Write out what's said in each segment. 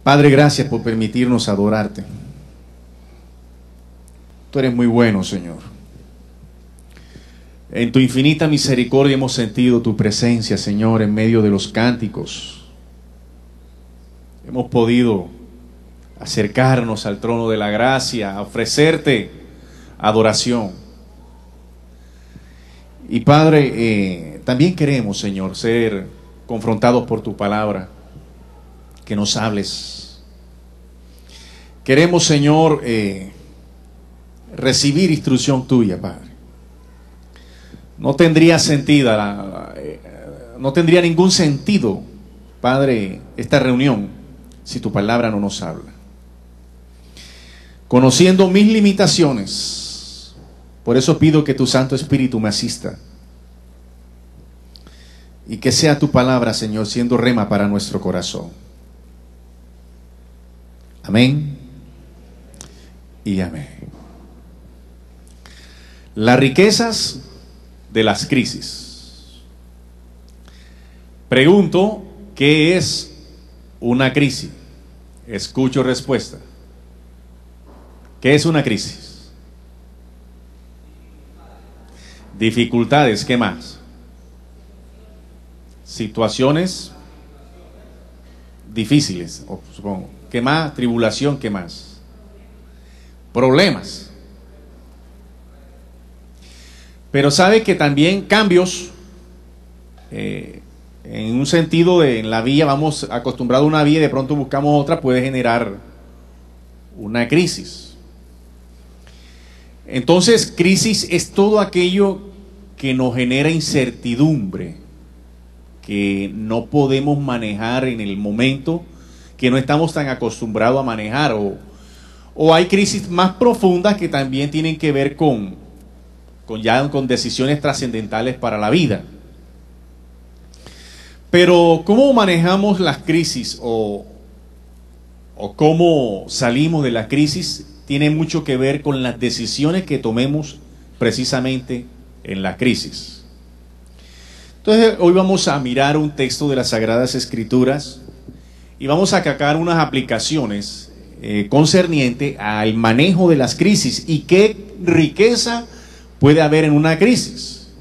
Padre, gracias por permitirnos adorarte. Tú eres muy bueno, Señor. En tu infinita misericordia hemos sentido tu presencia, Señor, en medio de los cánticos. Hemos podido acercarnos al trono de la gracia, a ofrecerte adoración. Y Padre, también queremos, Señor, ser confrontados por tu palabra, que nos hables. Queremos, Señor, recibir instrucción tuya, Padre. No tendría sentido, no tendría ningún sentido, Padre, esta reunión si tu palabra no nos habla. Conociendo mis limitaciones, por eso pido que tu Santo Espíritu me asista y que sea tu palabra, Señor, siendo rema para nuestro corazón. Amén y amén. Las riquezas de las crisis. Pregunto, ¿qué es una crisis? Escucho respuesta. ¿Qué es una crisis? Dificultades, ¿qué más? Situaciones difíciles, supongo. ¿Qué más? Tribulación, ¿qué más? Problemas. Pero sabe que también cambios, en un sentido en la vía, vamos acostumbrados a una vía y de pronto buscamos otra, puede generar una crisis. Entonces, crisis es todo aquello que nos genera incertidumbre, que no podemos manejar en el momento, que no estamos tan acostumbrados a manejar, o hay crisis más profundas que también tienen que ver con decisiones trascendentales para la vida. Pero ¿cómo manejamos las crisis o cómo salimos de la crisis? Tiene mucho que ver con las decisiones que tomemos precisamente en la crisis. Entonces hoy vamos a mirar un texto de las Sagradas Escrituras y vamos a sacar unas aplicaciones concerniente al manejo de las crisis y qué riqueza puede haber en una crisis.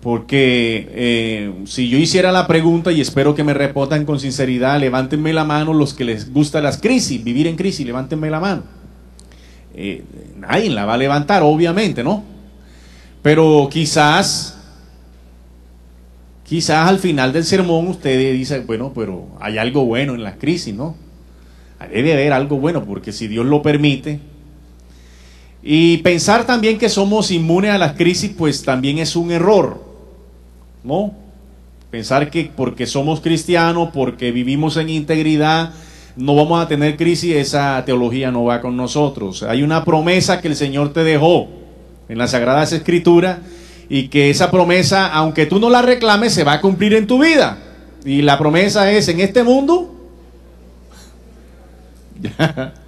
Porque si yo hiciera la pregunta, y espero que me respondan con sinceridad, levántenme la mano los que les gustan las crisis, vivir en crisis, levántenme la mano. Nadie la va a levantar, obviamente, ¿no? Pero quizás al final del sermón usted dice, bueno, pero hay algo bueno en la crisis, ¿no? Debe haber algo bueno, porque si Dios lo permite. Y pensar también que somos inmunes a las crisis, pues también es un error, ¿no? Pensar que porque somos cristianos, porque vivimos en integridad, no vamos a tener crisis, esa teología no va con nosotros. Hay una promesa que el Señor te dejó en las Sagradas Escrituras, y que esa promesa, aunque tú no la reclames, se va a cumplir en tu vida. Y la promesa es, en este mundo,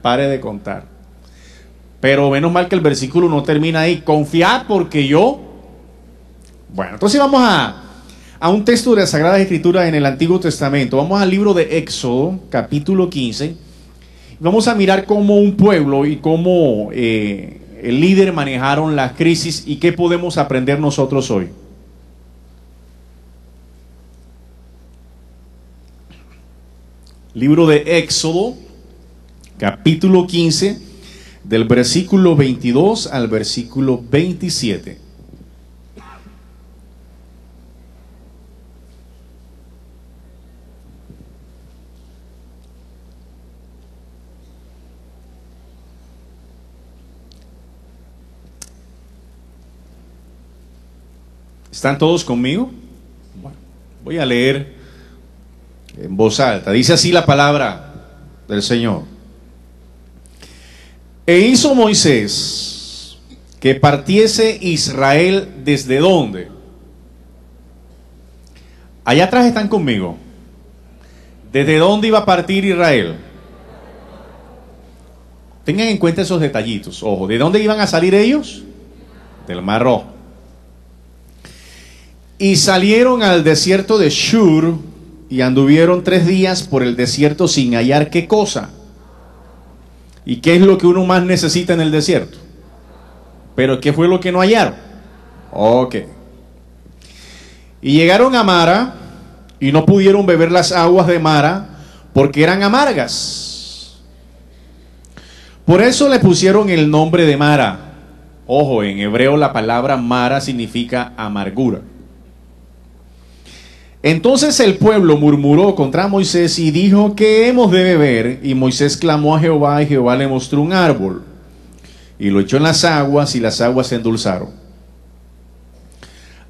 pare de contar. Pero menos mal que el versículo no termina ahí. Confiad porque yo... Bueno, entonces vamos a un texto de la Sagrada Escritura en el Antiguo Testamento. Vamos al libro de Éxodo, capítulo 15. Vamos a mirar cómo un pueblo y cómo el líder manejaron las crisis y qué podemos aprender nosotros hoy. Libro de Éxodo, capítulo 15, del versículo 22 al versículo 27. ¿Están todos conmigo? Bueno, voy a leer en voz alta. Dice así la palabra del Señor. E hizo Moisés que partiese Israel desde ¿dónde? Allá atrás están conmigo. ¿Desde dónde iba a partir Israel? Tengan en cuenta esos detallitos. Ojo, ¿de dónde iban a salir ellos? Del Mar Rojo. Y salieron al desierto de Shur y anduvieron 3 días por el desierto sin hallar qué cosa. ¿Y qué es lo que uno más necesita en el desierto? ¿Pero qué fue lo que no hallaron? Ok. Y llegaron a Mara y no pudieron beber las aguas de Mara porque eran amargas. Por eso le pusieron el nombre de Mara. Ojo, en hebreo la palabra Mara significa amargura. Entonces el pueblo murmuró contra Moisés y dijo: ¿qué hemos de beber? Y Moisés clamó a Jehová, y Jehová le mostró un árbol y lo echó en las aguas, y las aguas se endulzaron.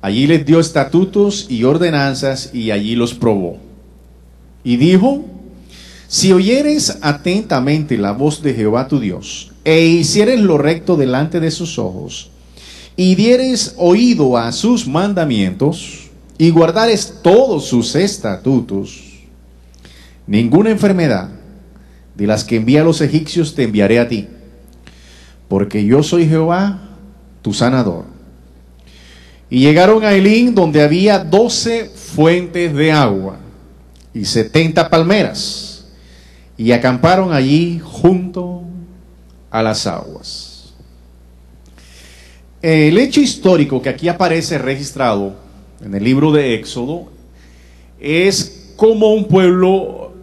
Allí les dio estatutos y ordenanzas, y allí los probó. Y dijo: si oyeres atentamente la voz de Jehová tu Dios, e hicieres lo recto delante de sus ojos, y dieres oído a sus mandamientos, y guardares todos sus estatutos, ninguna enfermedad de las que envía a los egipcios te enviaré a ti, porque yo soy Jehová tu sanador. Y llegaron a Elim, donde había 12 fuentes de agua y 70 palmeras, y acamparon allí junto a las aguas. El hecho histórico que aquí aparece registrado en el libro de Éxodo es cómo un pueblo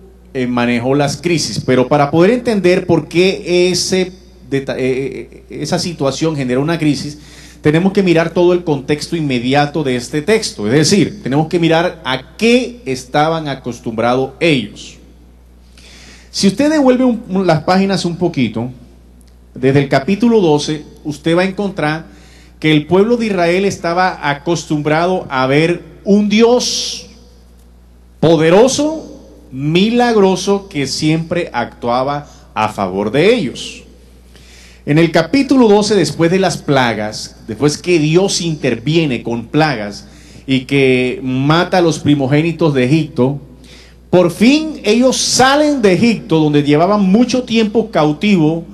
manejó las crisis, pero para poder entender por qué esa situación generó una crisis, tenemos que mirar todo el contexto inmediato de este texto, es decir, tenemos que mirar a qué estaban acostumbrados ellos. Si usted devuelve las páginas un poquito, desde el capítulo 12, usted va a encontrar que el pueblo de Israel estaba acostumbrado a ver un Dios poderoso, milagroso, que siempre actuaba a favor de ellos. En el capítulo 12, después de las plagas, después que Dios interviene con plagas y que mata a los primogénitos de Egipto, por fin ellos salen de Egipto, donde llevaban mucho tiempo cautivo,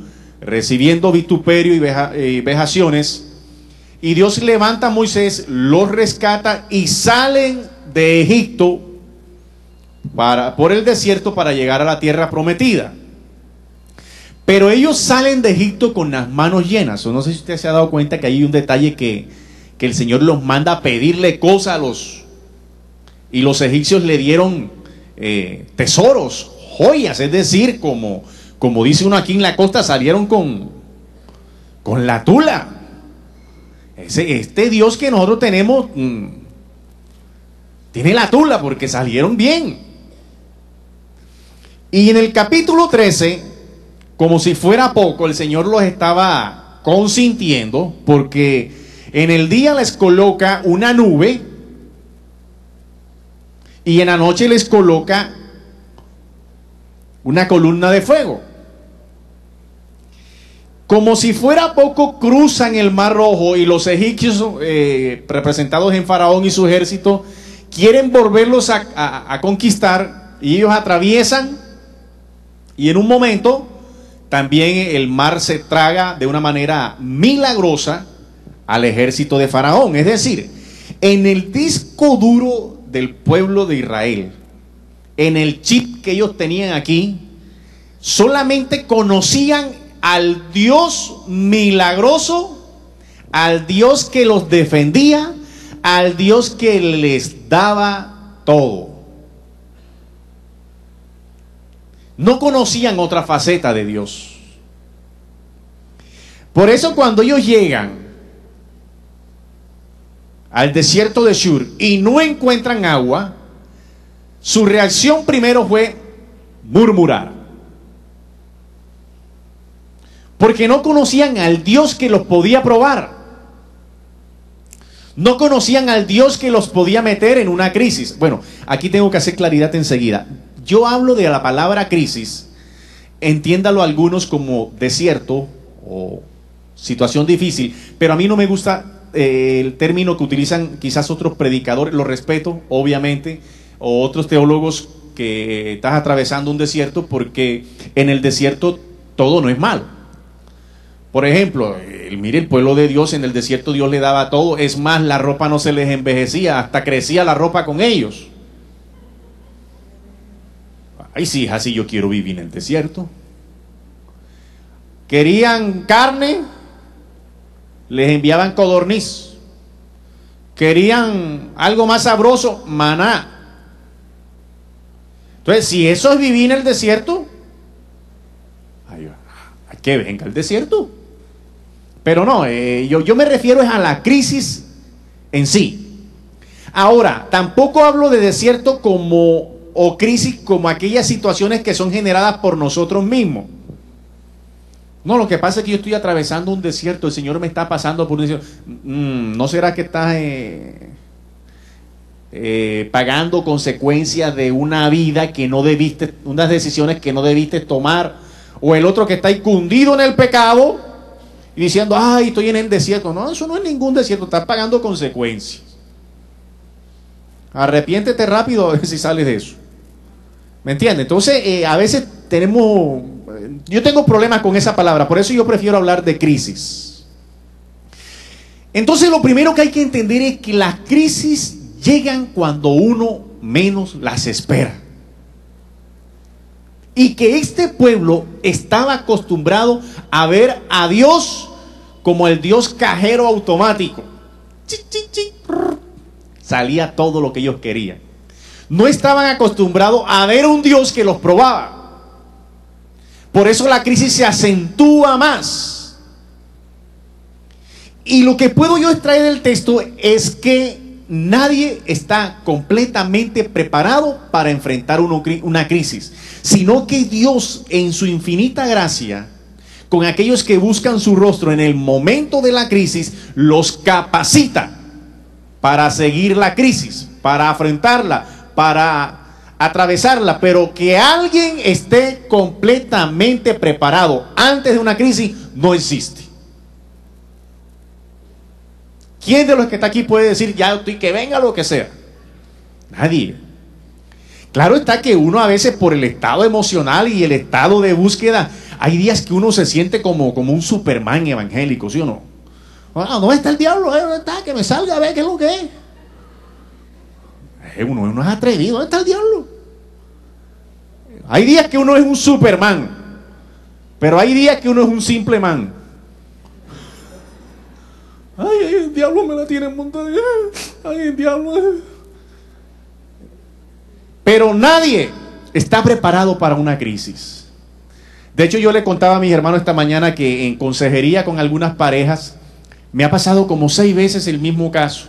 recibiendo vituperio y vejaciones. Y Dios levanta a Moisés, los rescata y salen de Egipto por el desierto para llegar a la tierra prometida. Pero ellos salen de Egipto con las manos llenas. O no sé si usted se ha dado cuenta que hay un detalle que el Señor los manda a pedirle cosas y los egipcios le dieron tesoros, joyas, es decir, como dice uno aquí en la costa, salieron con la tula. Este Dios que nosotros tenemos tiene la tula porque salieron bien. Y en el capítulo 13, como si fuera poco, el Señor los estaba consintiendo, porque en el día les coloca una nube y en la noche les coloca una columna de fuego. Como si fuera poco, cruzan el Mar Rojo y los egipcios, representados en Faraón y su ejército, quieren volverlos a conquistar, y ellos atraviesan, y en un momento también el mar se traga de una manera milagrosa al ejército de Faraón. Es decir, en el disco duro del pueblo de Israel, en el chip que ellos tenían aquí, solamente conocían al Dios milagroso, al Dios que los defendía, al Dios que les daba todo. No conocían otra faceta de Dios. Por eso cuando ellos llegan al desierto de Shur y no encuentran agua, su reacción primero fue murmurar. Porque no conocían al Dios que los podía probar. No conocían al Dios que los podía meter en una crisis. Bueno, aquí tengo que hacer claridad enseguida. Yo hablo de la palabra crisis, entiéndalo algunos como desierto o situación difícil, pero a mí no me gusta el término que utilizan quizás otros predicadores, lo respeto, obviamente, o otros teólogos, que estás atravesando un desierto, porque en el desierto todo no es malo. Por ejemplo, mire, el pueblo de Dios en el desierto, Dios le daba todo, es más, la ropa no se les envejecía, hasta crecía la ropa con ellos. Ay, sí, es así, yo quiero vivir en el desierto. Querían carne, les enviaban codorniz. Querían algo más sabroso, maná. Entonces, si eso es vivir en el desierto, ay, que venga el desierto. Pero no, yo me refiero es a la crisis en sí. Ahora, tampoco hablo de desierto como, o crisis como aquellas situaciones que son generadas por nosotros mismos. No, lo que pasa es que yo estoy atravesando un desierto, el Señor me está pasando por un desierto. ¿No será que estás pagando consecuencias de una vida que no debiste, unas decisiones que no debiste tomar? O el otro que está cundido en el pecado y diciendo, ay, estoy en el desierto. No, eso no es ningún desierto, estás pagando consecuencias. Arrepiéntete rápido a ver si sales de eso. ¿Me entiendes? Entonces, a veces yo tengo problemas con esa palabra, por eso yo prefiero hablar de crisis. Entonces, lo primero que hay que entender es que las crisis llegan cuando uno menos las espera. Y que este pueblo estaba acostumbrado a ver a Dios como el Dios cajero automático. Salía todo lo que ellos querían. No estaban acostumbrados a ver un Dios que los probaba. Por eso la crisis se acentúa más. Y lo que puedo yo extraer del texto es que nadie está completamente preparado para enfrentar una crisis, sino que Dios, en su infinita gracia, con aquellos que buscan su rostro en el momento de la crisis, los capacita para seguir la crisis, para afrontarla, para atravesarla. Pero que alguien esté completamente preparado antes de una crisis no existe. ¿Quién de los que está aquí puede decir ya estoy, que venga lo que sea? Nadie. Claro está que uno a veces, por el estado emocional y el estado de búsqueda, hay días que uno se siente como un Superman evangélico, ¿sí o no? ¿Dónde está el diablo? ¿Dónde está? Que me salga a ver qué es lo que es. Uno es atrevido. ¿Dónde está el diablo? Hay días que uno es un Superman, pero hay días que uno es un simple man. Ay, el diablo me la tiene montada. Ay, el diablo. Pero nadie está preparado para una crisis. De hecho, yo le contaba a mis hermanos esta mañana que en consejería con algunas parejas me ha pasado como 6 veces el mismo caso.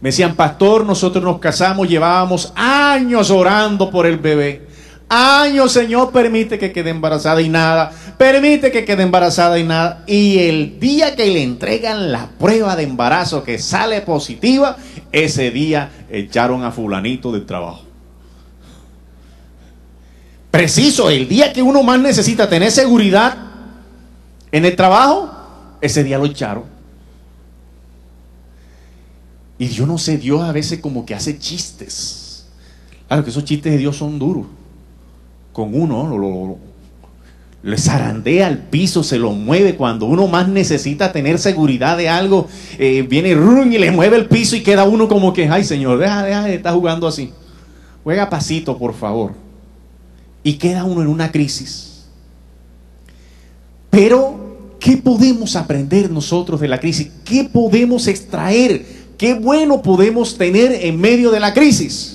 Me decían, pastor, nosotros nos casamos, llevábamos años orando por el bebé. Años, Señor, permite que quede embarazada y nada. Permite que quede embarazada y nada. Y el día que le entregan la prueba de embarazo que sale positiva, ese día echaron a fulanito del trabajo. Preciso, el día que uno más necesita tener seguridad en el trabajo, ese día lo echaron. Y yo no sé, Dios a veces como que hace chistes. Claro que esos chistes de Dios son duros. Con uno le zarandea al piso, se lo mueve. Cuando uno más necesita tener seguridad de algo, viene y le mueve el piso y queda uno como que, ay Señor, deja de estar jugando así. Juega pasito, por favor. Y queda uno en una crisis. Pero, ¿qué podemos aprender nosotros de la crisis? ¿Qué podemos extraer? ¿Qué bueno podemos tener en medio de la crisis?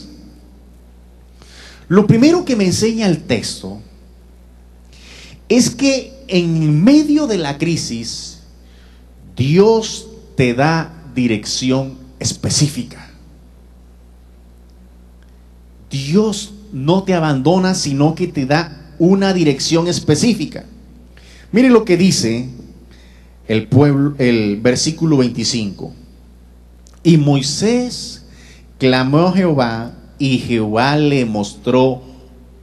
Lo primero que me enseña el texto es que en medio de la crisis Dios te da dirección específica. Dios no te abandona, sino que te da una dirección específica. Mire lo que dice el versículo 25. Y Moisés clamó a Jehová, y Jehová le mostró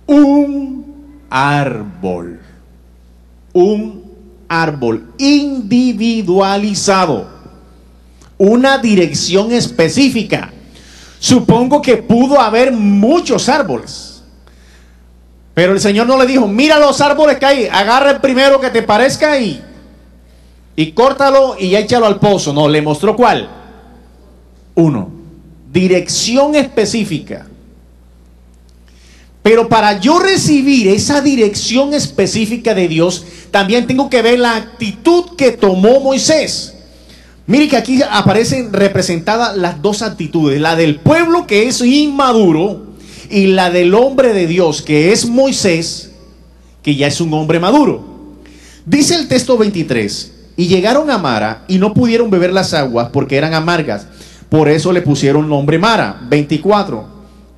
un árbol individualizado, una dirección específica. Supongo que pudo haber muchos árboles, pero el Señor no le dijo, mira los árboles que hay, agarra el primero que te parezca y córtalo y échalo al pozo. No, le mostró ¿cuál? Uno. Dirección específica. Pero para yo recibir esa dirección específica de Dios, también tengo que ver la actitud que tomó Moisés. Mire que aquí aparecen representadas las dos actitudes, la del pueblo que es inmaduro y la del hombre de Dios que es Moisés, que ya es un hombre maduro. Dice el texto 23, y llegaron a Mara y no pudieron beber las aguas porque eran amargas, por eso le pusieron nombre Mara. 24,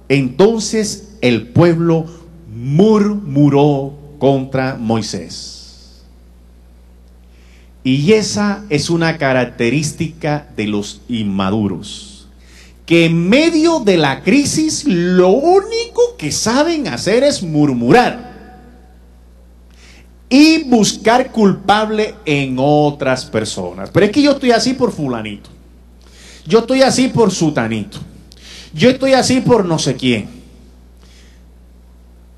entonces el pueblo murmuró contra Moisés. Y esa es una característica de los inmaduros, que en medio de la crisis lo único que saben hacer es murmurar y buscar culpable en otras personas. Pero es que yo estoy así por fulanito, yo estoy así por sutanito, yo estoy así por no sé quién.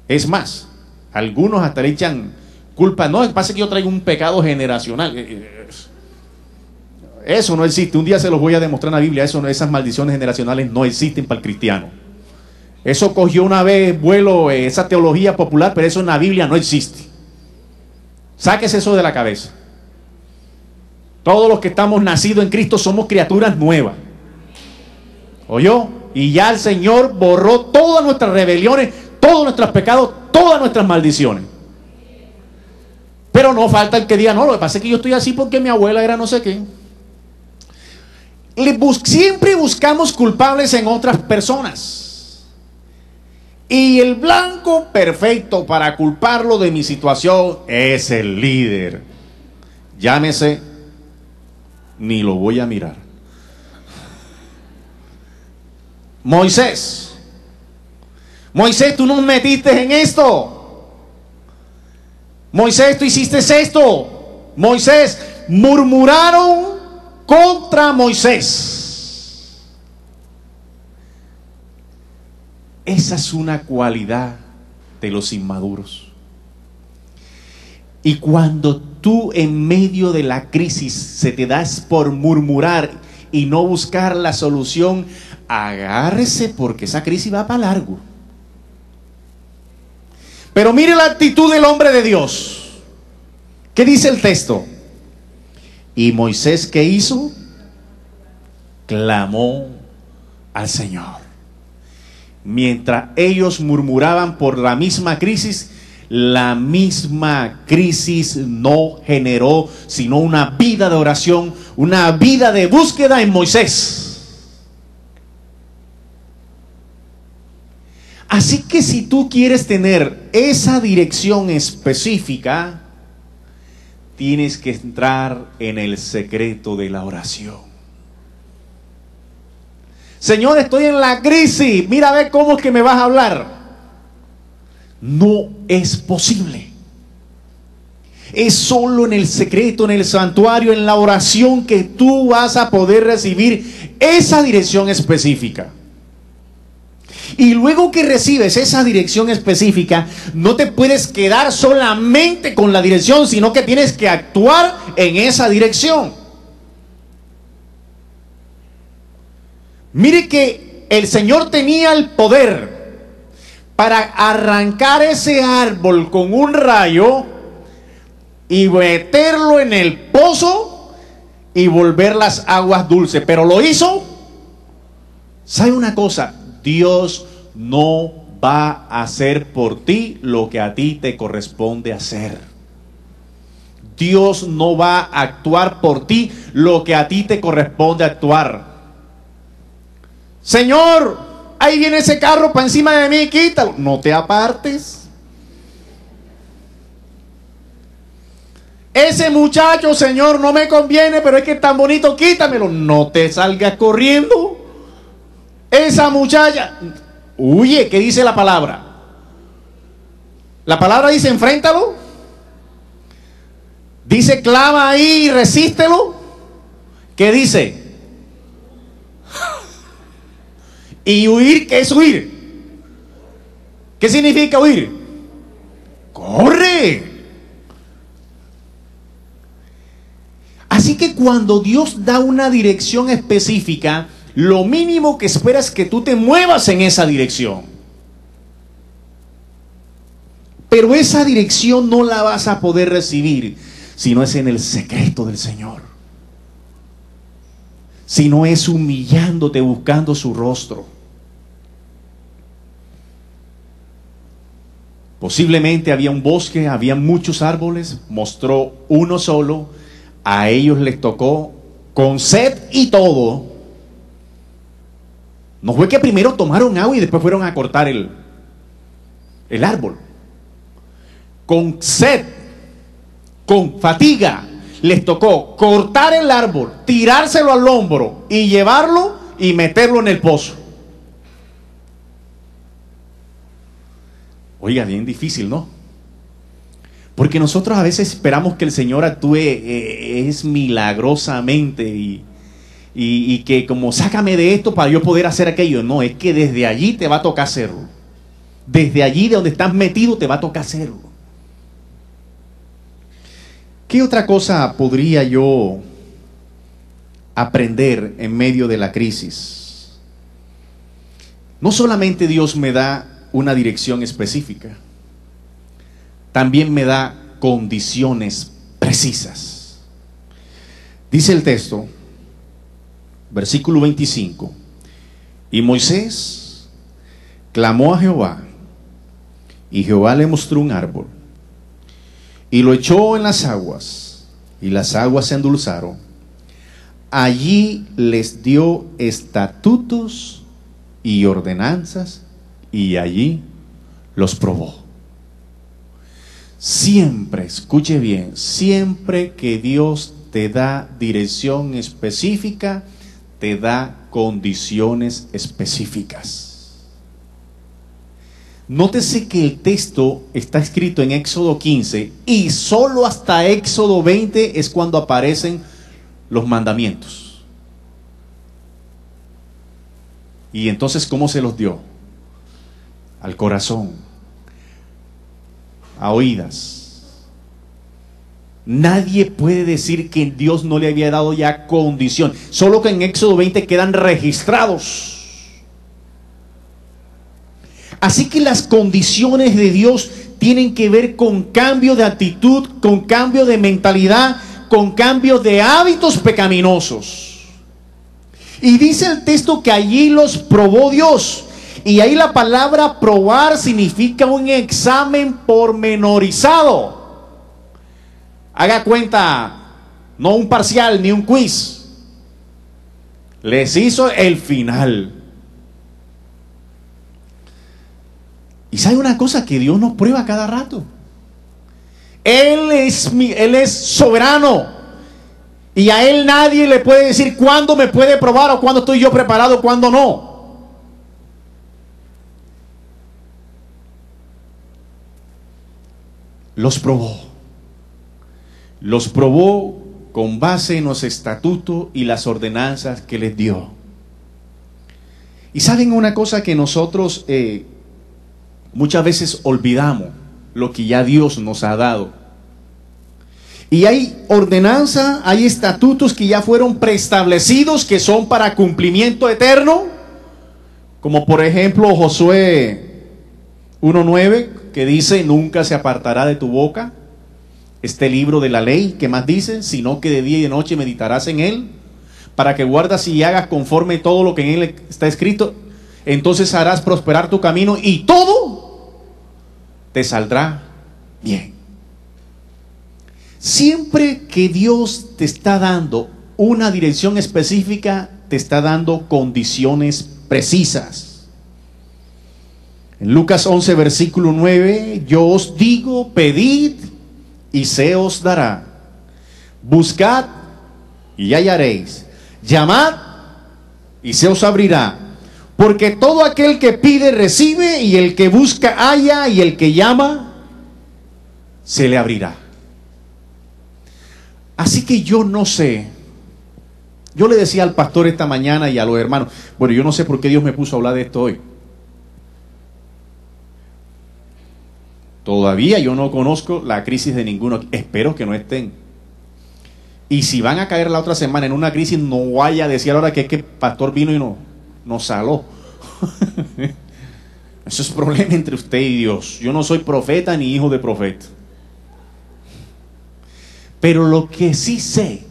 Es más, algunos hasta le echan culpa. No, pasa que yo traigo un pecado generacional. Eso no existe. Un día se los voy a demostrar en la Biblia. Esas maldiciones generacionales no existen para el cristiano. Eso cogió una vez vuelo, esa teología popular, pero eso en la Biblia no existe. Sáquese eso de la cabeza. Todos los que estamos nacidos en Cristo somos criaturas nuevas. ¿Oyó? Y ya el Señor borró todas nuestras rebeliones, todos nuestros pecados, todas nuestras maldiciones. Pero no falta el que diga, no, lo que pasa es que yo estoy así porque mi abuela era no sé qué. Siempre buscamos culpables en otras personas. Y el blanco perfecto para culparlo de mi situación es el líder. Llámese, ni lo voy a mirar, Moisés. Moisés, tú nos metiste en esto. Moisés, tú hiciste esto. Moisés, murmuraron contra Moisés. Esa es una cualidad de los inmaduros. Y cuando tú en medio de la crisis se te das por murmurar y no buscar la solución, agárrese porque esa crisis va para largo. Pero mire la actitud del hombre de Dios. ¿Qué dice el texto? Y Moisés, ¿qué hizo? Clamó al Señor. Mientras ellos murmuraban por la misma crisis, la misma crisis no generó sino una vida de oración, una vida de búsqueda en Moisés. Así que si tú quieres tener esa dirección específica, tienes que entrar en el secreto de la oración. Señor, estoy en la crisis, mira a ver cómo es que me vas a hablar. No es posible. Es solo en el secreto, en el santuario, en la oración que tú vas a poder recibir esa dirección específica. Y luego que recibes esa dirección específica, no te puedes quedar solamente con la dirección, sino que tienes que actuar en esa dirección. Mire que el Señor tenía el poder para arrancar ese árbol con un rayo y meterlo en el pozo y volver las aguas dulces. Pero lo hizo. ¿Sabe una cosa? Dios no va a hacer por ti lo que a ti te corresponde hacer. Dios no va a actuar por ti lo que a ti te corresponde actuar. Señor, ahí viene ese carro para encima de mí, quítalo. No te apartes. Ese muchacho, Señor, no me conviene, pero es que es tan bonito, quítamelo. No te salgas corriendo. Esa muchacha, huye. ¿Qué dice la palabra? La palabra dice enfréntalo. Dice clama ahí y resístelo. ¿Qué dice? Y huir, ¿qué es huir? ¿Qué significa huir? Corre. Así que cuando Dios da una dirección específica, lo mínimo que espera es que tú te muevas en esa dirección. Pero esa dirección no la vas a poder recibir si no es en el secreto del Señor. Si no es humillándote, buscando su rostro. Posiblemente había un bosque, había muchos árboles, mostró uno solo, a ellos les tocó con sed y todo. No fue que primero tomaron agua y después fueron a cortar el árbol. Con sed, con fatiga, les tocó cortar el árbol, tirárselo al hombro y llevarlo y meterlo en el pozo. Oiga, bien difícil, ¿no? Porque nosotros a veces esperamos que el Señor actúe es milagrosamente y que como sácame de esto para yo poder hacer aquello. No, es que desde allí te va a tocar hacerlo. Desde allí de donde estás metido te va a tocar hacerlo. ¿Qué otra cosa podría yo aprender en medio de la crisis? No solamente Dios me da una dirección específica, también me da condiciones precisas. Dice el texto, versículo 25, y Moisés clamó a Jehová, y Jehová le mostró un árbol, y lo echó en las aguas, y las aguas se endulzaron. Allí les dio estatutos y ordenanzas, y allí los probó. Siempre, escuche bien, siempre que Dios te da dirección específica, te da condiciones específicas. Nótese que el texto está escrito en Éxodo 15 y solo hasta Éxodo 20 es cuando aparecen los mandamientos. Y entonces, ¿cómo se los dio? Al corazón, a oídas. Nadie puede decir que Dios no le había dado ya condición, solo que en Éxodo 20 quedan registrados. Así que las condiciones de Dios tienen que ver con cambio de actitud, con cambio de mentalidad, con cambio de hábitos pecaminosos. Y dice el texto que allí los probó Dios. Y ahí la palabra probar significa un examen pormenorizado. Haga cuenta, no un parcial ni un quiz. Les hizo el final. Y sabe una cosa, que Dios nos prueba cada rato. Él es soberano. Y a Él nadie le puede decir cuándo me puede probar o cuándo estoy yo preparado, cuándo no. Los probó. Los probó con base en los estatutos y las ordenanzas que les dio. Y saben una cosa que nosotros muchas veces olvidamos, lo que ya Dios nos ha dado. Y hay ordenanza, hay estatutos que ya fueron preestablecidos, que son para cumplimiento eterno, como por ejemplo Josué 1:9, que dice: nunca se apartará de tu boca este libro de la ley, que más dice, sino que de día y de noche meditarás en él, para que guardas y hagas conforme todo lo que en él está escrito. Entonces harás prosperar tu camino y todo te saldrá bien. Siempre que Dios te está dando una dirección específica, te está dando condiciones precisas. En Lucas 11, versículo 9, yo os digo, pedid y se os dará. Buscad y hallaréis. Llamad y se os abrirá. Porque todo aquel que pide recibe, y el que busca halla, y el que llama se le abrirá. Así que yo no sé. Yo le decía al pastor esta mañana y a los hermanos, bueno, yo no sé por qué Dios me puso a hablar de esto hoy. Todavía yo no conozco la crisis de ninguno. Espero que no estén. Y si van a caer la otra semana en una crisis, no vaya a decir ahora que es que el pastor vino y nos saló. Eso es problema entre usted y Dios. Yo no soy profeta ni hijo de profeta. Pero lo que sí sé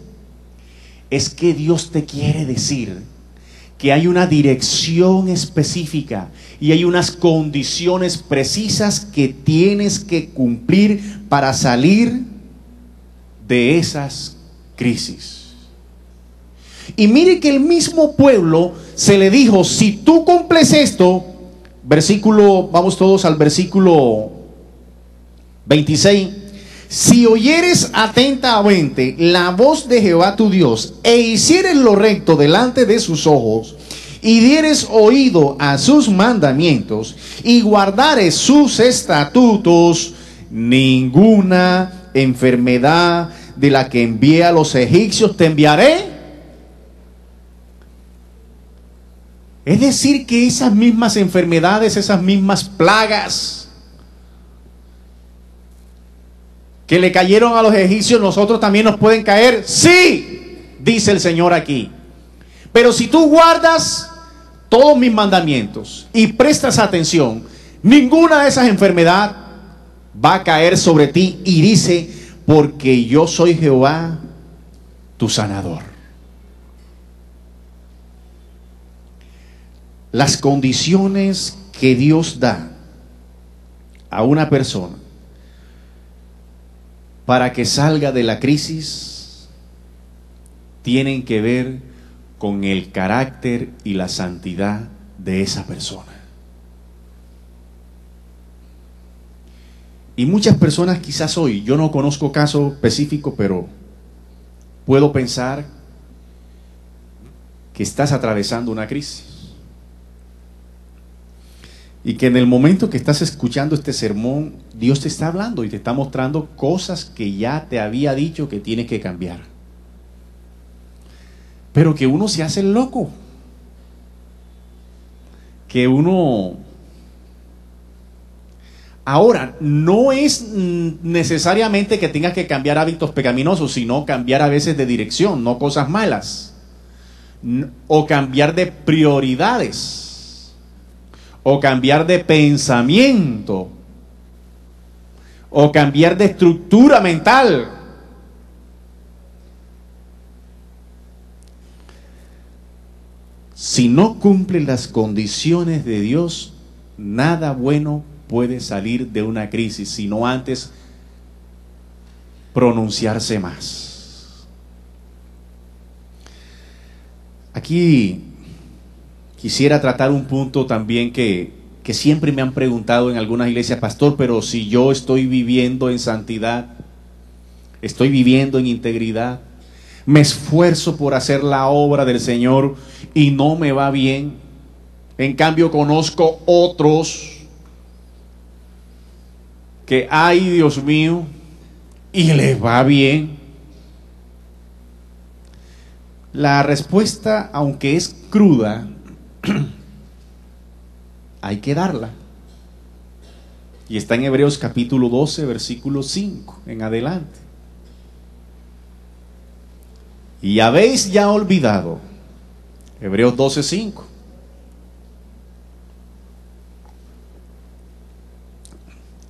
es que Dios te quiere decir que hay una dirección específica y hay unas condiciones precisas que tienes que cumplir para salir de esas crisis. Y mire que el mismo pueblo se le dijo: si tú cumples esto, versículo, vamos todos al versículo 26. Si oyeres atentamente la voz de Jehová tu Dios, e hicieres lo recto delante de sus ojos, y dieres oído a sus mandamientos, y guardares sus estatutos, ninguna enfermedad de la que envié a los egipcios te enviaré. Es decir, que esas mismas enfermedades, esas mismas plagas que le cayeron a los egipcios, nosotros también nos pueden caer. Sí, dice el Señor aquí. Pero si tú guardas todos mis mandamientos y prestas atención, ninguna de esas enfermedades va a caer sobre ti. Y dice: porque yo soy Jehová, tu sanador. Las condiciones que Dios da a una persona para que salga de la crisis tienen que ver con el carácter y la santidad de esa persona. Y muchas personas, quizás hoy, yo no conozco caso específico, pero puedo pensar que estás atravesando una crisis. Y que en el momento que estás escuchando este sermón, Dios te está hablando y te está mostrando cosas que ya te había dicho que tienes que cambiar. Pero que uno se hace el loco. Que uno... Ahora, no es necesariamente que tengas que cambiar hábitos pecaminosos, sino cambiar a veces de dirección, no cosas malas. O cambiar de prioridades. O cambiar de pensamiento, o cambiar de estructura mental. Si no cumplen las condiciones de Dios, nada bueno puede salir de una crisis, sino antes pronunciarse más. Aquí quisiera tratar un punto también que siempre me han preguntado en algunas iglesias: pastor, pero si yo estoy viviendo en santidad, estoy viviendo en integridad, me esfuerzo por hacer la obra del Señor y no me va bien. En cambio conozco otros que, ay Dios mío, y les va bien. La respuesta, aunque es cruda, hay que darla. Y está en Hebreos capítulo 12, versículo 5 en adelante. Y habéis ya olvidado, Hebreos 12, 5.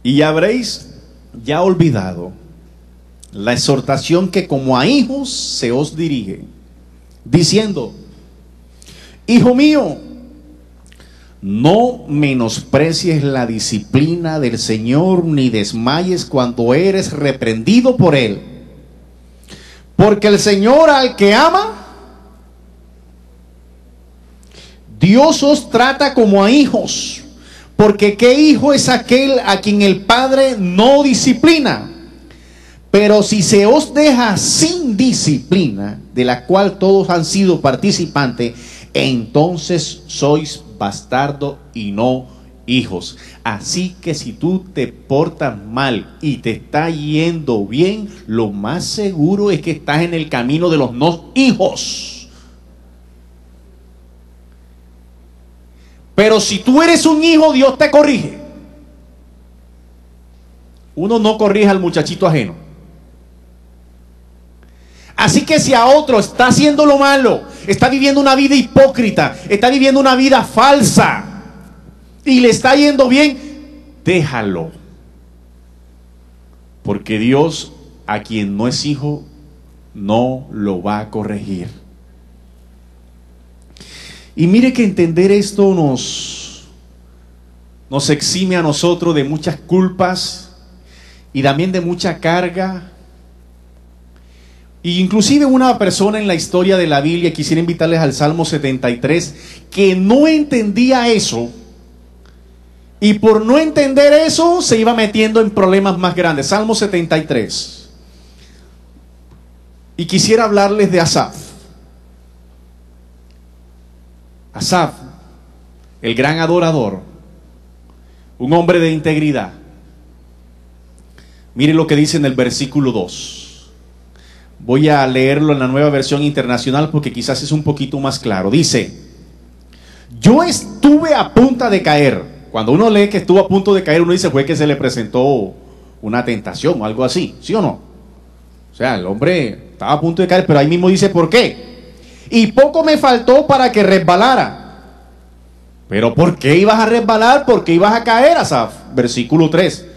Y habréis ya olvidado la exhortación que como a hijos se os dirige, diciendo: hijo mío, no menosprecies la disciplina del Señor, ni desmayes cuando eres reprendido por Él. Porque el Señor al que ama, Dios os trata como a hijos. Porque ¿qué hijo es aquel a quien el Padre no disciplina? Pero si se os deja sin disciplina, de la cual todos han sido participantes, entonces sois bastardo y no hijos. Así que si tú te portas mal y te está yendo bien, lo más seguro es que estás en el camino de los no hijos. Pero si tú eres un hijo, Dios te corrige. Uno no corrige al muchachito ajeno. Así que si a otro está haciendo lo malo, está viviendo una vida hipócrita, está viviendo una vida falsa, y le está yendo bien, déjalo. Porque Dios, a quien no es hijo, no lo va a corregir. Y mire que entender esto nos exime a nosotros de muchas culpas y también de mucha carga. Y inclusive una persona en la historia de la Biblia, quisiera invitarles al Salmo 73, que no entendía eso, y por no entender eso se iba metiendo en problemas más grandes. Salmo 73. Y quisiera hablarles de Asaf. Asaf, el gran adorador, un hombre de integridad. Mire lo que dice en el versículo 2. Voy a leerlo en la Nueva Versión Internacional porque quizás es un poquito más claro. Dice: yo estuve a punto de caer. Cuando uno lee que estuvo a punto de caer, uno dice fue que se le presentó una tentación o algo así, ¿sí o no? O sea, el hombre estaba a punto de caer, pero ahí mismo dice ¿por qué? Y poco me faltó para que resbalara. Pero ¿por qué ibas a resbalar? ¿Por qué ibas a caer, Asaf? Versículo 3.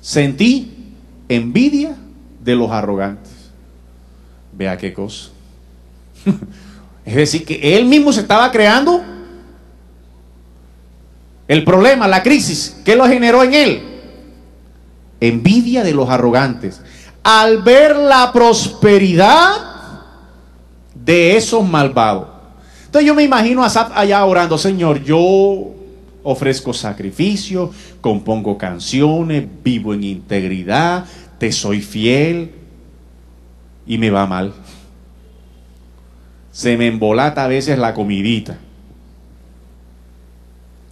Sentí envidia de los arrogantes. Vea qué cosa. Es decir, que él mismo se estaba creando el problema, la crisis. ¿Qué lo generó en él? Envidia de los arrogantes. Al ver la prosperidad de esos malvados. Entonces yo me imagino a Asaf allá orando: Señor, yo ofrezco sacrificio, compongo canciones, vivo en integridad, te soy fiel, y me va mal. Se me embolata a veces la comidita.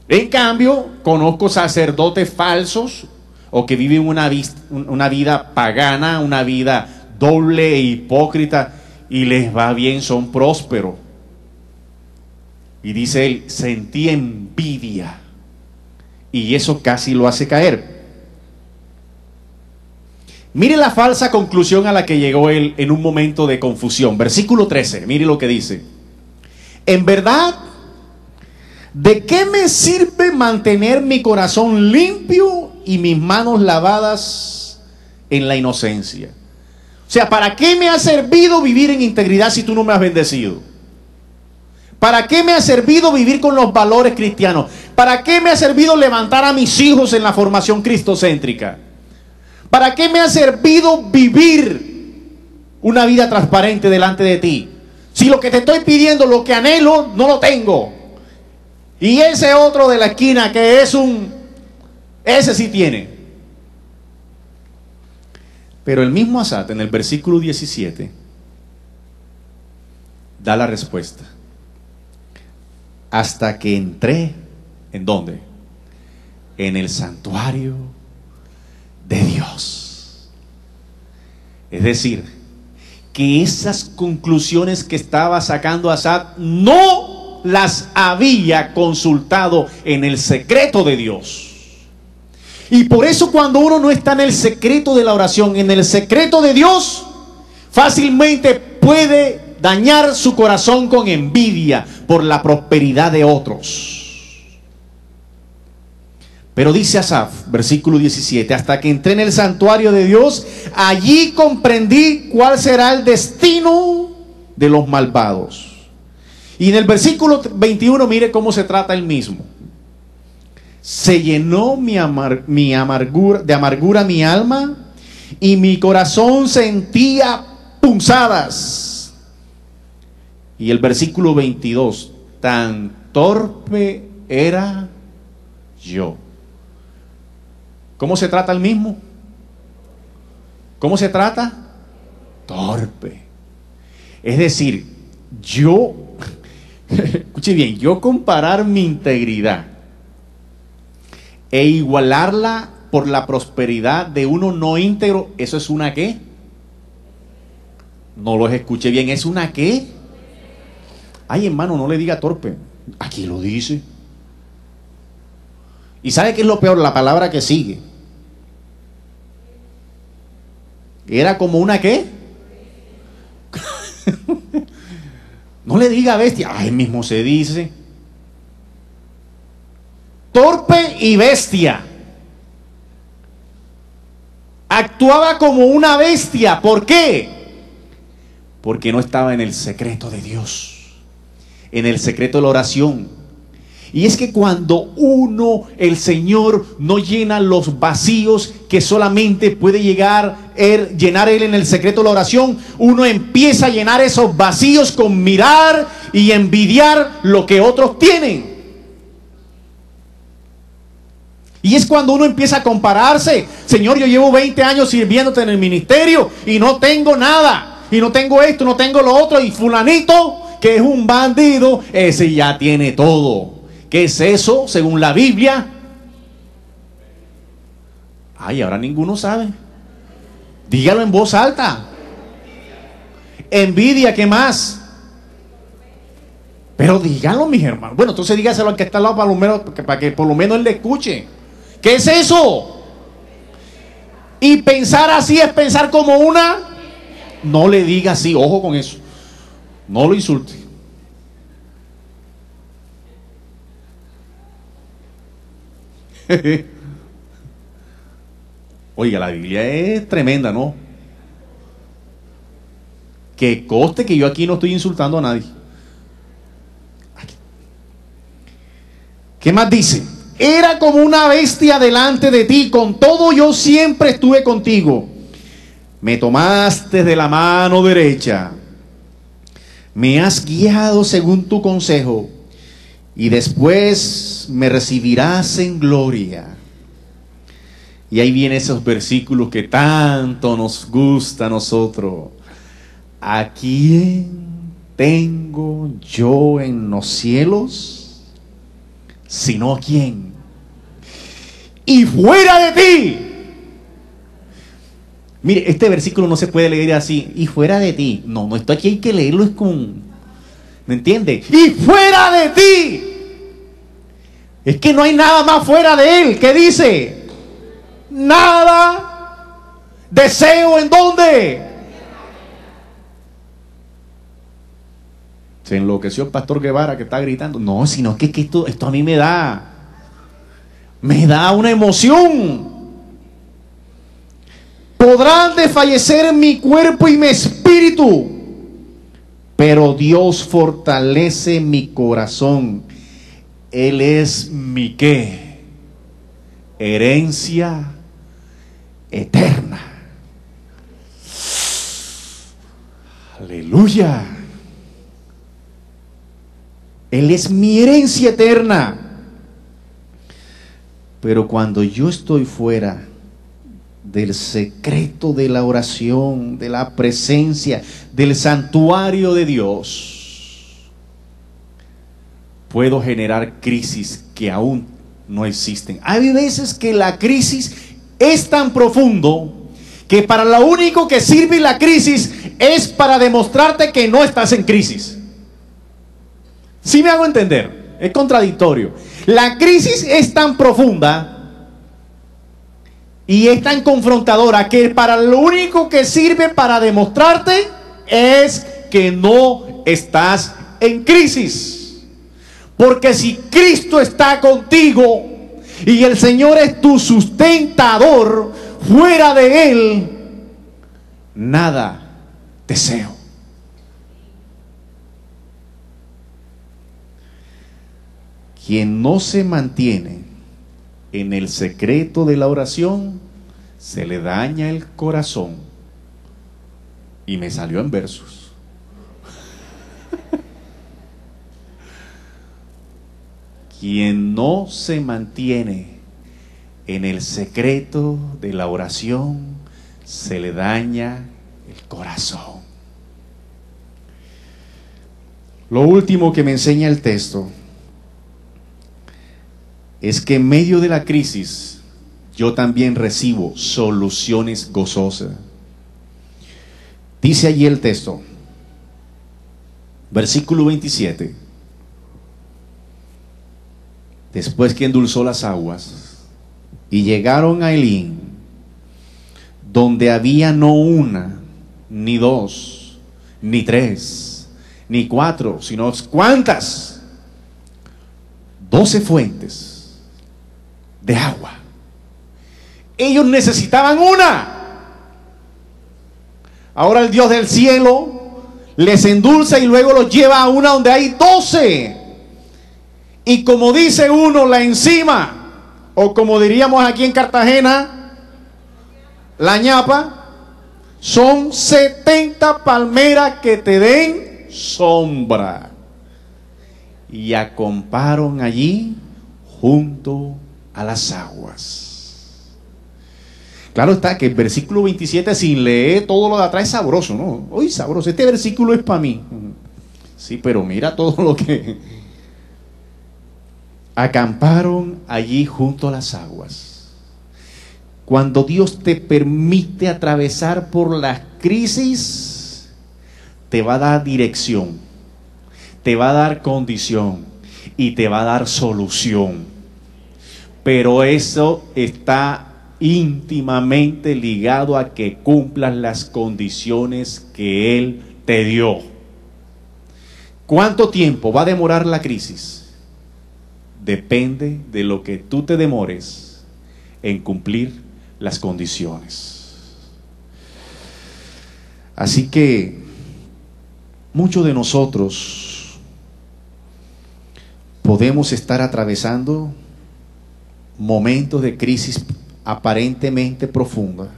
En cambio, conozco sacerdotes falsos o que viven una vida pagana, una vida doble e hipócrita, y les va bien, son prósperos. Y dice él: sentí envidia, y eso casi lo hace caer. Mire la falsa conclusión a la que llegó él en un momento de confusión. Versículo 13, mire lo que dice: en verdad, ¿de qué me sirve mantener mi corazón limpio y mis manos lavadas en la inocencia? O sea, ¿para qué me ha servido vivir en integridad si tú no me has bendecido? ¿Para qué me ha servido vivir con los valores cristianos? ¿Para qué me ha servido levantar a mis hijos en la formación cristocéntrica? ¿Para qué me ha servido vivir una vida transparente delante de ti? Si lo que te estoy pidiendo, lo que anhelo, no lo tengo. Y ese otro de la esquina que es ese sí tiene. Pero el mismo Asaf en el versículo 17 da la respuesta. Hasta que entré, ¿en dónde? En el santuario de Dios. Es decir, que esas conclusiones que estaba sacando Asaf no las había consultado en el secreto de Dios. Y por eso cuando uno no está en el secreto de la oración, en el secreto de Dios, fácilmente puede dañar su corazón con envidia por la prosperidad de otros. Pero dice Asaf, versículo 17, hasta que entré en el santuario de Dios, allí comprendí cuál será el destino de los malvados. Y en el versículo 21, mire cómo se trata el mismo. Se llenó de amargura mi alma, y mi corazón sentía punzadas. Y el versículo 22, tan torpe era yo. ¿Cómo se trata el mismo? ¿Cómo se trata? Torpe. Es decir, yo, escuche bien, yo comparar mi integridad e igualarla por la prosperidad de uno no íntegro, ¿eso es una qué? No los escuche bien, ¿es una qué? Ay, hermano, no le diga torpe. Aquí lo dice. ¿Y sabe qué es lo peor? La palabra que sigue. Era como una qué. No le diga bestia. Ay, mismo se dice. torpe y bestia. Actuaba como una bestia. ¿Por qué? Porque no estaba en el secreto de Dios, en el secreto de la oración. Y es que cuando el Señor no llena los vacíos que solamente puede llenar Él en el secreto de la oración, uno empieza a llenar esos vacíos con mirar y envidiar lo que otros tienen. Y es cuando uno empieza a compararse. Señor, yo llevo 20 años sirviéndote en el ministerio y no tengo nada, y no tengo esto, no tengo lo otro, y fulanito, que es un bandido, ese ya tiene todo. ¿Qué es eso según la Biblia? Ay, ahora ninguno sabe. Dígalo en voz alta. Envidia, ¿qué más? Pero dígalo, mis hermanos. Bueno, entonces dígaselo al que está al lado para que por lo menos él le escuche. ¿Qué es eso? Y pensar así es pensar como una. No le diga así, ojo con eso. No lo insulte. Oiga, la Biblia es tremenda, ¿no? Que conste que yo aquí no estoy insultando a nadie. ¿Qué más dice? Era como una bestia delante de ti, con todo yo siempre estuve contigo. Me tomaste de la mano derecha, me has guiado según tu consejo, y después me recibirás en gloria. Y ahí vienen esos versículos que tanto nos gusta a nosotros. ¿A quién tengo yo en los cielos? Sino a quién. Y fuera de ti. Mire, este versículo no se puede leer así. Y fuera de ti. No, esto aquí hay que leerlo es con... ¿Me entiende? Y fuera de ti. Es que no hay nada más fuera de él. ¿Qué dice? Nada. Deseo en dónde. Se enloqueció el pastor Guevara que está gritando. No, sino que esto a mí me da una emoción. Podrán desfallecer mi cuerpo y mi espíritu, pero Dios fortalece mi corazón. Él es mi ¿qué? Herencia eterna. Aleluya. Él es mi herencia eterna. Pero cuando yo estoy fuera del secreto de la oración, de la presencia, del santuario de Dios, puedo generar crisis que aún no existen. Hay veces que la crisis es tan profundo que para lo único que sirve la crisis es para demostrarte que no estás en crisis. ¿Sí me hago entender? Es contradictorio. La crisis es tan profunda y es tan confrontadora que para lo único que sirve para demostrarte es que no estás en crisis. Porque si Cristo está contigo y el Señor es tu sustentador, fuera de Él, nada deseo. Quien no se mantiene en el secreto de la oración, se le daña el corazón. Y me salió en versos. Quien no se mantiene en el secreto de la oración, se le daña el corazón. Lo último que me enseña el texto es que en medio de la crisis yo también recibo soluciones gozosas. Dice allí el texto, versículo 27. Después que endulzó las aguas y llegaron a Elín, donde había no una, ni dos, ni tres, ni cuatro, sino ¿cuántas? 12 fuentes de agua. Ellos necesitaban una. Ahora el Dios del cielo les endulza y luego los lleva a una donde hay 12. Y como dice uno, la encima, o como diríamos aquí en Cartagena, la ñapa, son 70 palmeras que te den sombra. Y acamparon allí junto a las aguas. Claro está que el versículo 27, sin leer todo lo de atrás, es sabroso, ¿no? Uy, sabroso, este versículo es para mí. Sí, pero mira todo lo que... Acamparon allí junto a las aguas. Cuando Dios te permite atravesar por las crisis, te va a dar dirección, te va a dar condición y te va a dar solución. Pero eso está íntimamente ligado a que cumplas las condiciones que Él te dio. ¿Cuánto tiempo va a demorar la crisis? Depende de lo que tú te demores en cumplir las condiciones. Así que muchos de nosotros podemos estar atravesando momentos de crisis aparentemente profunda,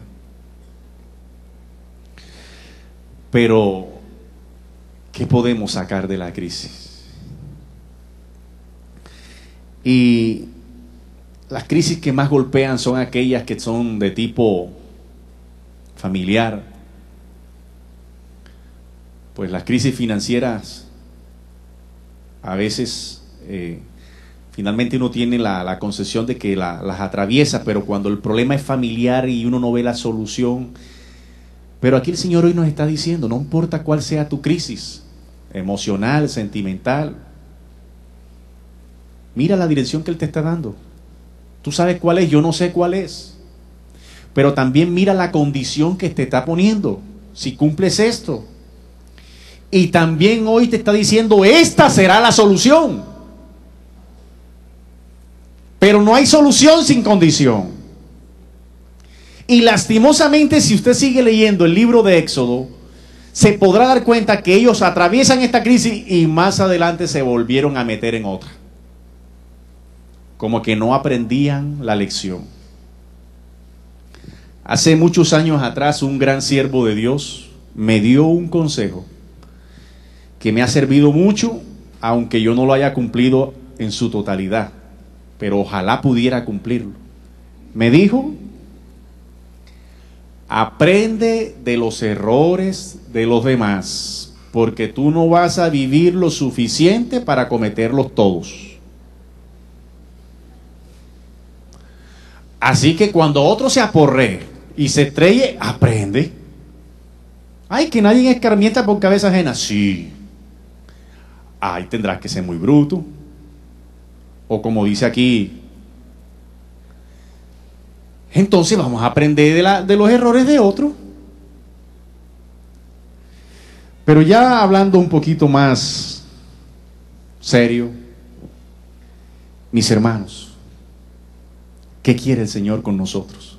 pero ¿qué podemos sacar de la crisis? Y las crisis que más golpean son aquellas que son de tipo familiar. Pues las crisis financieras a veces finalmente uno tiene la concepción de que las atraviesa, pero cuando el problema es familiar y uno no ve la solución. Pero aquí el Señor hoy nos está diciendo, no importa cuál sea tu crisis, emocional, sentimental, mira la dirección que Él te está dando. Tú sabes cuál es, yo no sé cuál es. Pero también mira la condición que te está poniendo, si cumples esto. Y también hoy te está diciendo, esta será la solución. Pero no hay solución sin condición. Y lastimosamente, si usted sigue leyendo el libro de Éxodo, se podrá dar cuenta que ellos atraviesan esta crisis y más adelante se volvieron a meter en otra. Como que no aprendían la lección. Hace muchos años atrás, un gran siervo de Dios me dio un consejo que me ha servido mucho, aunque yo no lo haya cumplido en su totalidad, pero ojalá pudiera cumplirlo. Me dijo: aprende de los errores de los demás, porque tú no vas a vivir lo suficiente para cometerlos todos. Así que cuando otro se aporree y se estrelle, aprende. Ay, que nadie escarmienta por cabeza ajena. Sí. Ay, tendrás que ser muy bruto. O como dice aquí, entonces vamos a aprender de los errores de otro. Pero ya hablando un poquito más serio, mis hermanos, ¿qué quiere el Señor con nosotros?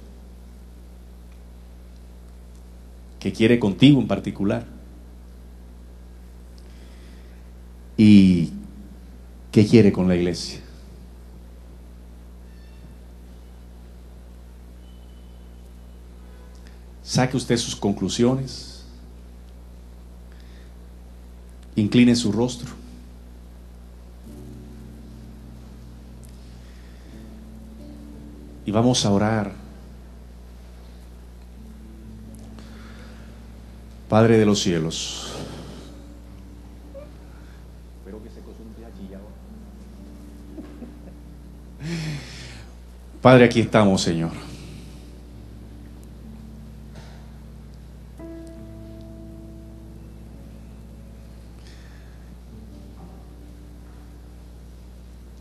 ¿Qué quiere contigo en particular? ¿Y qué quiere con la iglesia? Saque usted sus conclusiones, incline su rostro. Y vamos a orar. Padre de los cielos, espero que se consulte aquí ya. Padre, aquí estamos, Señor.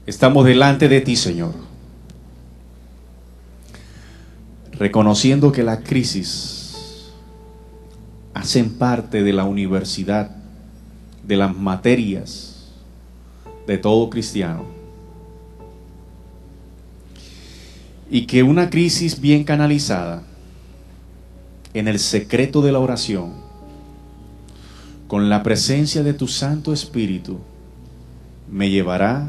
Estamos delante de ti, Señor, reconociendo que las crisis hacen parte de la universidad, de las materias de todo cristiano. Y que una crisis bien canalizada en el secreto de la oración, con la presencia de tu Santo Espíritu, me llevará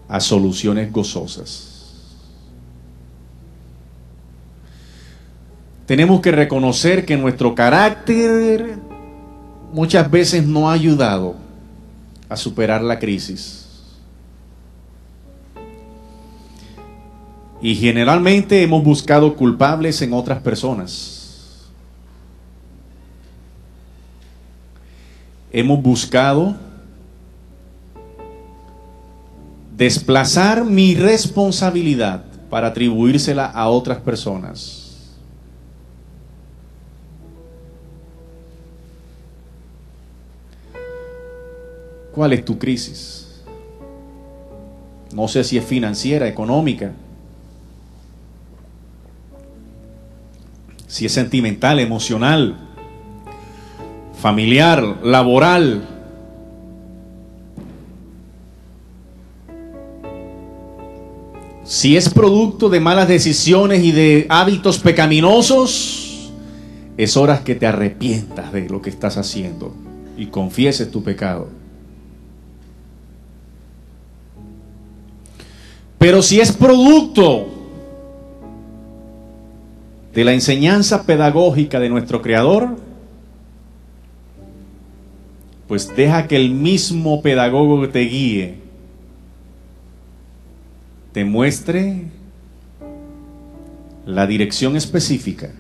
a soluciones gozosas. Tenemos que reconocer que nuestro carácter muchas veces no ha ayudado a superar la crisis. Y generalmente hemos buscado culpables en otras personas. Hemos buscado desplazar mi responsabilidad para atribuírsela a otras personas. ¿Cuál es tu crisis? No sé si es financiera, económica, si es sentimental, emocional, familiar, laboral. Si es producto de malas decisiones y de hábitos pecaminosos, es hora que te arrepientas de lo que estás haciendo y confieses tu pecado. Pero si es producto de la enseñanza pedagógica de nuestro Creador, pues deja que el mismo pedagogo te guíe, te muestre la dirección específica,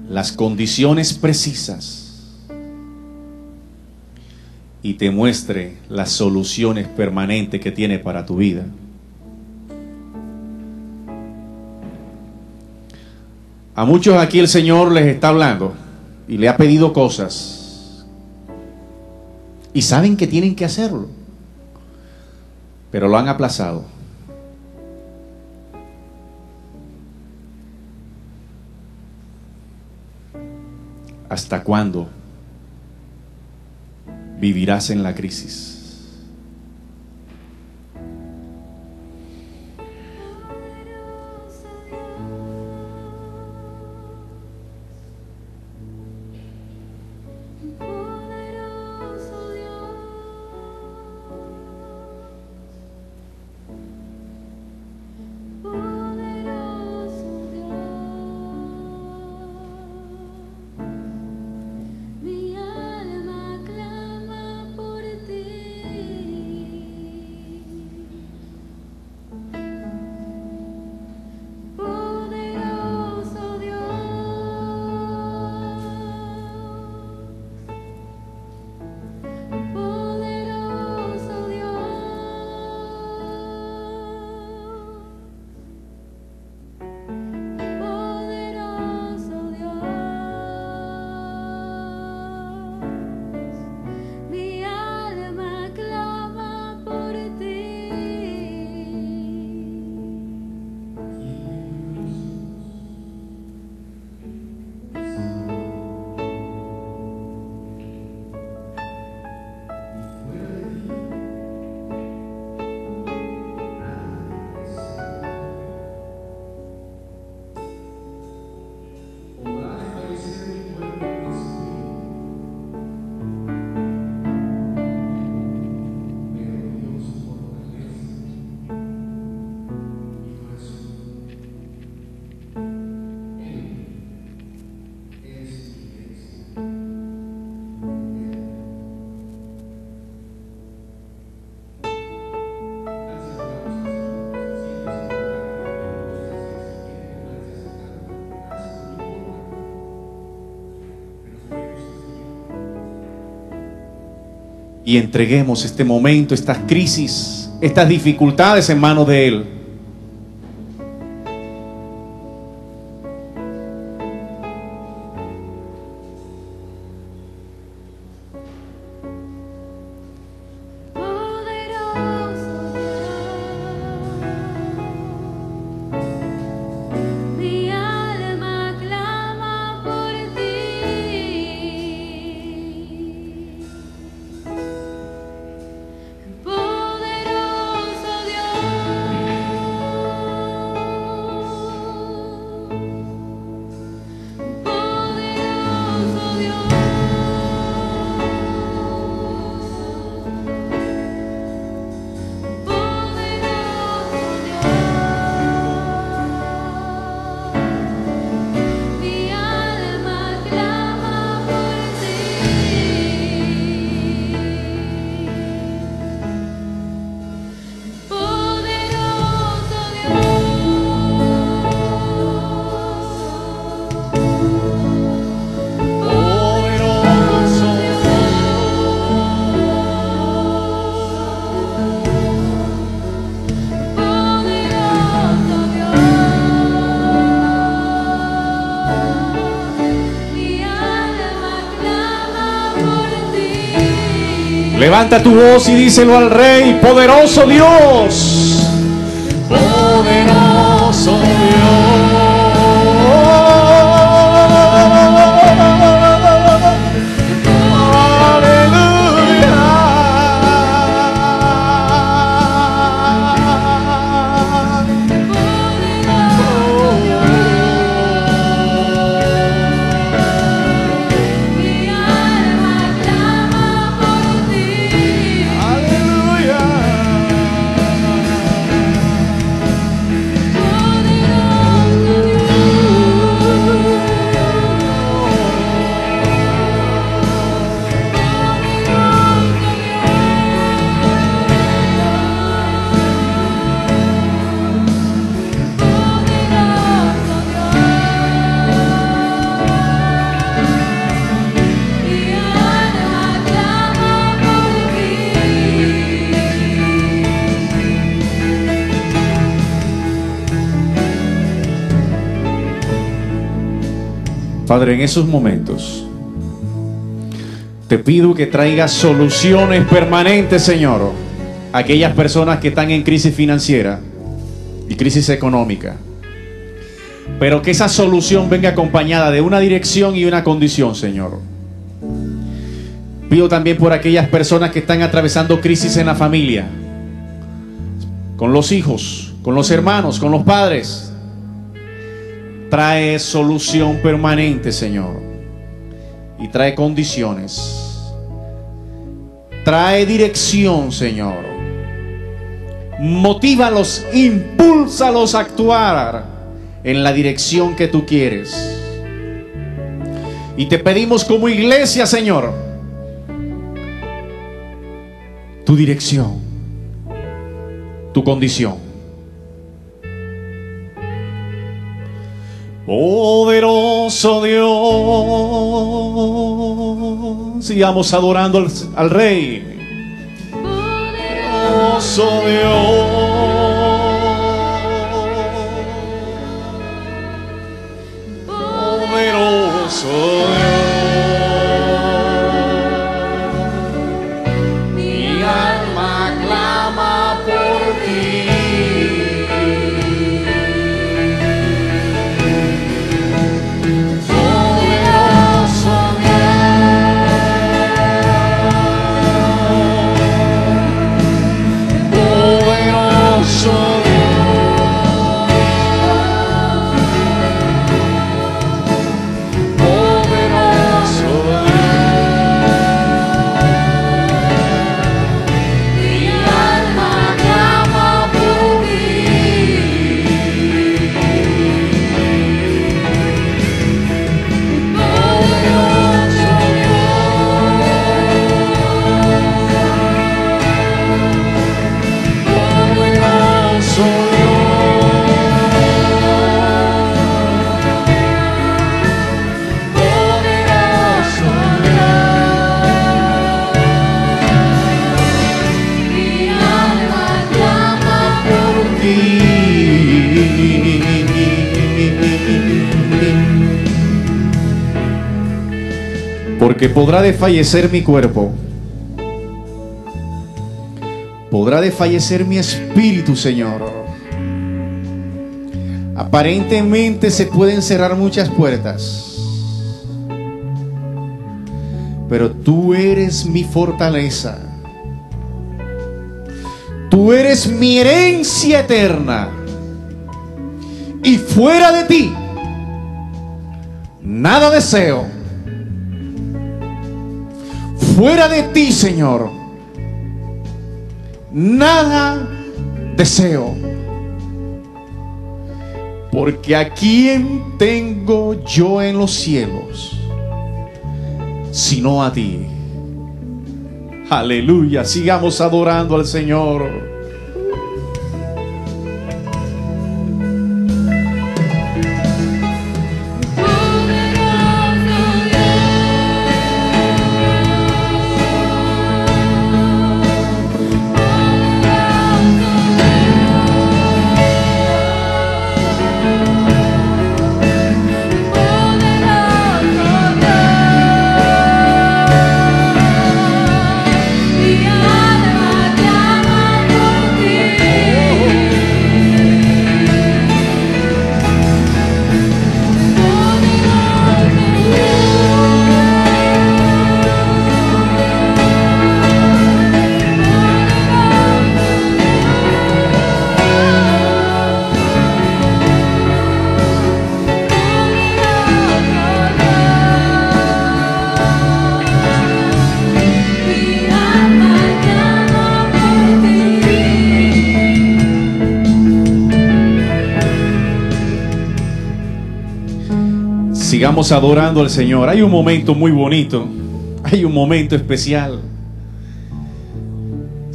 las condiciones precisas, y te muestre las soluciones permanentes que tiene para tu vida. A muchos aquí el Señor les está hablando y le ha pedido cosas y saben que tienen que hacerlo, pero lo han aplazado. ¿Hasta cuándo vivirás en la crisis? Y entreguemos este momento, estas crisis, estas dificultades en manos de Él. Poderoso Dios. Levanta tu voz y díselo al Rey. Poderoso Dios, poderoso Dios. Padre, en esos momentos te pido que traigas soluciones permanentes, Señor, a aquellas personas que están en crisis financiera y crisis económica, pero que esa solución venga acompañada de una dirección y una condición, Señor. Pido también por aquellas personas que están atravesando crisis en la familia, con los hijos, con los hermanos, con los padres. Trae solución permanente, Señor, y trae condiciones. Trae dirección, Señor. Motívalos, impúlsalos a actuar en la dirección que tú quieres. Y te pedimos como iglesia, Señor, tu dirección, tu condición. Poderoso Dios, sigamos adorando al Rey. Poderoso Dios, poderoso Dios, mi alma clama por ti. Porque podrá desfallecer mi cuerpo, podrá desfallecer mi espíritu, Señor. Aparentemente se pueden cerrar muchas puertas, pero tú eres mi fortaleza. Tú eres mi herencia eterna. Y fuera de ti, nada deseo. Fuera de ti, Señor, nada deseo. Porque ¿a quién tengo yo en los cielos sino a ti? Aleluya, sigamos adorando al Señor. Mi Sigamos adorando al Señor. Hay un momento muy bonito, hay un momento especial.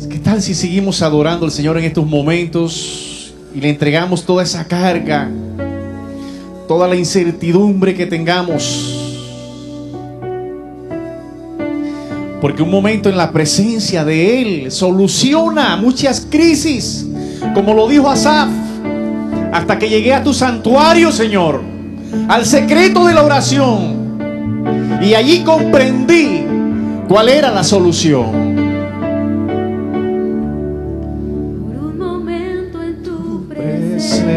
¿Qué tal si seguimos adorando al Señor en estos momentos y le entregamos toda esa carga, toda la incertidumbre que tengamos? Porque un momento en la presencia de Él soluciona muchas crisis, como lo dijo Asaf: hasta que llegué a tu santuario, Señor, al secreto de la oración, y allí comprendí cuál era la solución. Por un momento en tu presencia,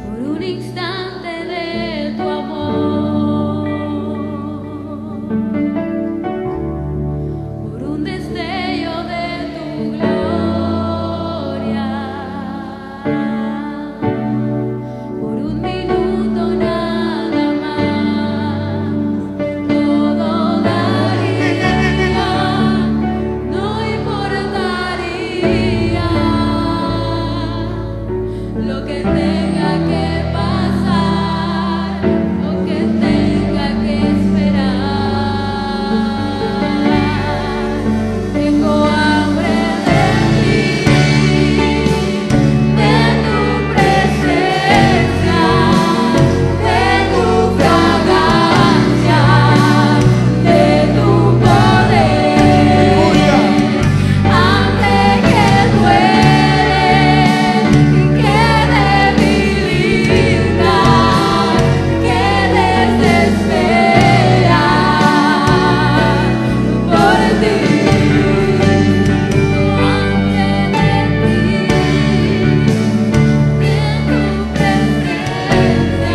por un instante de tu amor, por un destello de tu gloria, por un minuto nada más, todo daría, no importaría lo que tenga que pasar, lo que tenga que esperar. Tengo hambre de ti, de tu presencia, de tu fragancia, de tu poder. Hambre que duele y que debilita, que desespera por ti. Hambre de ti, de tu presencia,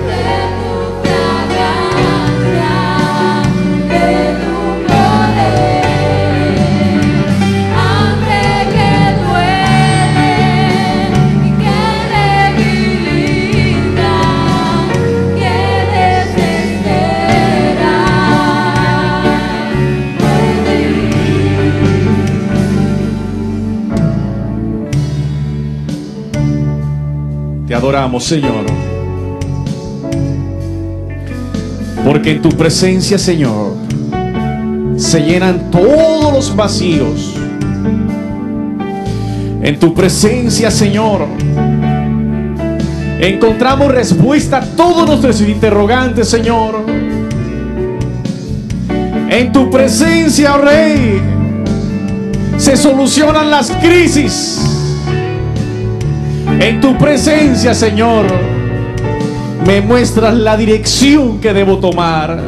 de tu fragancia, de tu poder. Hambre que duele y que debilita, que desespera por ti. Te adoramos, Señor, porque en tu presencia, Señor, se llenan todos los vacíos. En tu presencia, Señor, encontramos respuesta a todos nuestros interrogantes, Señor. En tu presencia, oh Rey, se solucionan las crisis. En tu presencia, Señor, me muestras la dirección que debo tomar.